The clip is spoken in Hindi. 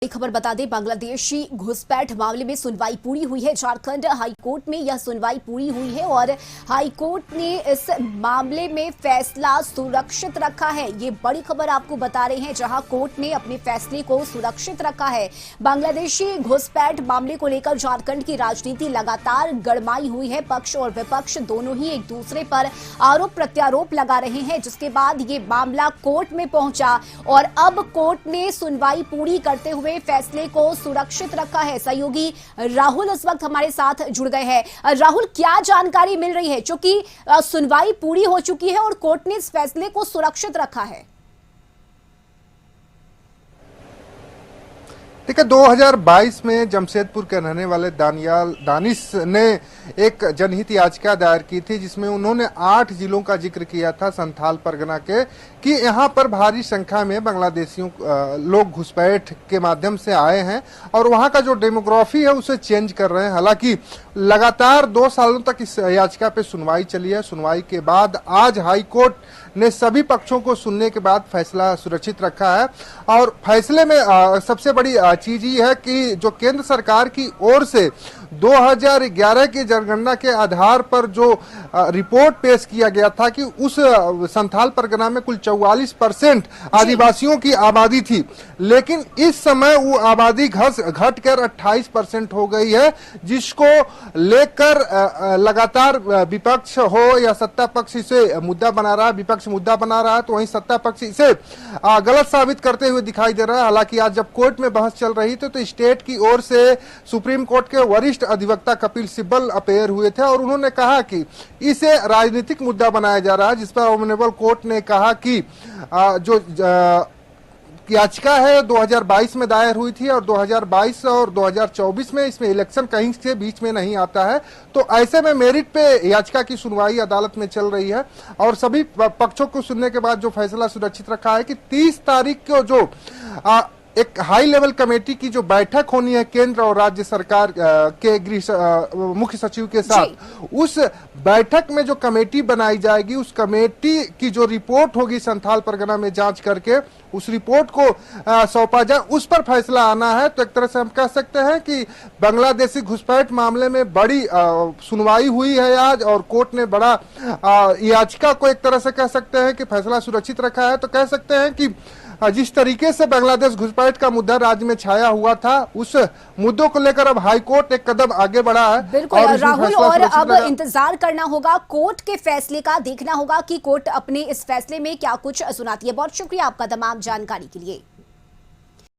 एक खबर बता दें, बांग्लादेशी घुसपैठ मामले में सुनवाई पूरी हुई है। झारखंड हाईकोर्ट में यह सुनवाई पूरी हुई है और हाईकोर्ट ने इस मामले में फैसला सुरक्षित रखा है। ये बड़ी खबर आपको बता रहे हैं, जहां कोर्ट ने अपने फैसले को सुरक्षित रखा है। बांग्लादेशी घुसपैठ मामले को लेकर झारखंड की राजनीति लगातार गरमाई हुई है। पक्ष और विपक्ष दोनों ही एक दूसरे पर आरोप प्रत्यारोप लगा रहे हैं, जिसके बाद ये मामला कोर्ट में पहुंचा और अब कोर्ट ने सुनवाई पूरी करते हुए फैसले को सुरक्षित रखा है। सहयोगी राहुल इस वक्त हमारे साथ जुड़ गए हैं। राहुल, क्या जानकारी मिल रही है, क्योंकि सुनवाई पूरी हो चुकी है और कोर्ट ने इस फैसले को सुरक्षित रखा है? देखिए, 2022 में जमशेदपुर के रहने वाले दानिश ने एक जनहित याचिका दायर की थी, जिसमें उन्होंने 8 जिलों का जिक्र किया था संथाल परगना के, कि यहाँ पर भारी संख्या में बांग्लादेशियों लोग घुसपैठ के माध्यम से आए हैं और वहाँ का जो डेमोग्राफी है उसे चेंज कर रहे हैं। हालांकि लगातार 2 सालों तक इस याचिका पे सुनवाई चली है। सुनवाई के बाद आज हाईकोर्ट ने सभी पक्षों को सुनने के बाद फैसला सुरक्षित रखा है और फैसले में सबसे बड़ी चीज ये है कि जो केंद्र सरकार की ओर से 2011 की जनगणना के आधार पर जो रिपोर्ट पेश किया गया था कि उस संथाल परगना में कुल 44% आदिवासियों की आबादी थी, लेकिन इस समय वो आबादी घटकर 28% हो गई है, जिसको लेकर लगातार विपक्ष हो या सत्ता पक्ष इसे मुद्दा बना रहा है। विपक्ष मुद्दा बना रहा है तो वहीं सत्ता पक्ष इसे गलत साबित करते हुए दिखाई दे रहा है। हालांकि आज जब कोर्ट में बहस चल रही थी तो स्टेट की ओर से सुप्रीम कोर्ट के वरिष्ठ अधिवक्ता कपिल सिब्बल अपेयर हुए थे और उन्होंने कहा कि इसे राजनीतिक मुद्दा बनाया जा रहा है, जिस पर ऑनरेबल कोर्ट ने कहा कि जो याचिका है 2022 में दायर हुई थी और 2022 और 2024 में इसमें इलेक्शन कहीं से बीच में नहीं आता है, तो ऐसे में मेरिट पे याचिका की सुनवाई अदालत में चल रही है और सभी पक्षों को सुनने के बाद जो फैसला सुरक्षित रखा है कि 30 तारीख को जो एक हाई लेवल कमेटी की जो बैठक होनी है केंद्र और राज्य सरकार के गृह मुख्य सचिव के साथ, उस बैठक में जो कमेटी बनाई जाएगी, उस कमेटी की जो रिपोर्ट होगी संथाल परगना में जांच करके उस रिपोर्ट को सौंपा जाए, उस पर फैसला आना है। तो एक तरह से हम कह सकते हैं कि बांग्लादेशी घुसपैठ मामले में बड़ी सुनवाई हुई है आज और कोर्ट ने बड़ा याचिका को एक तरह से कह सकते हैं कि फैसला सुरक्षित रखा है। तो कह सकते हैं कि जिस तरीके से बांग्लादेश घुसपैठ का मुद्दा राज्य में छाया हुआ था, उस मुद्दों को लेकर अब हाईकोर्ट एक कदम आगे बढ़ा है। बिल्कुल राहुल, और अब इंतजार करना होगा कोर्ट के फैसले का, देखना होगा कि कोर्ट अपने इस फैसले में क्या कुछ सुनाती है। बहुत शुक्रिया आपका तमाम जानकारी के लिए।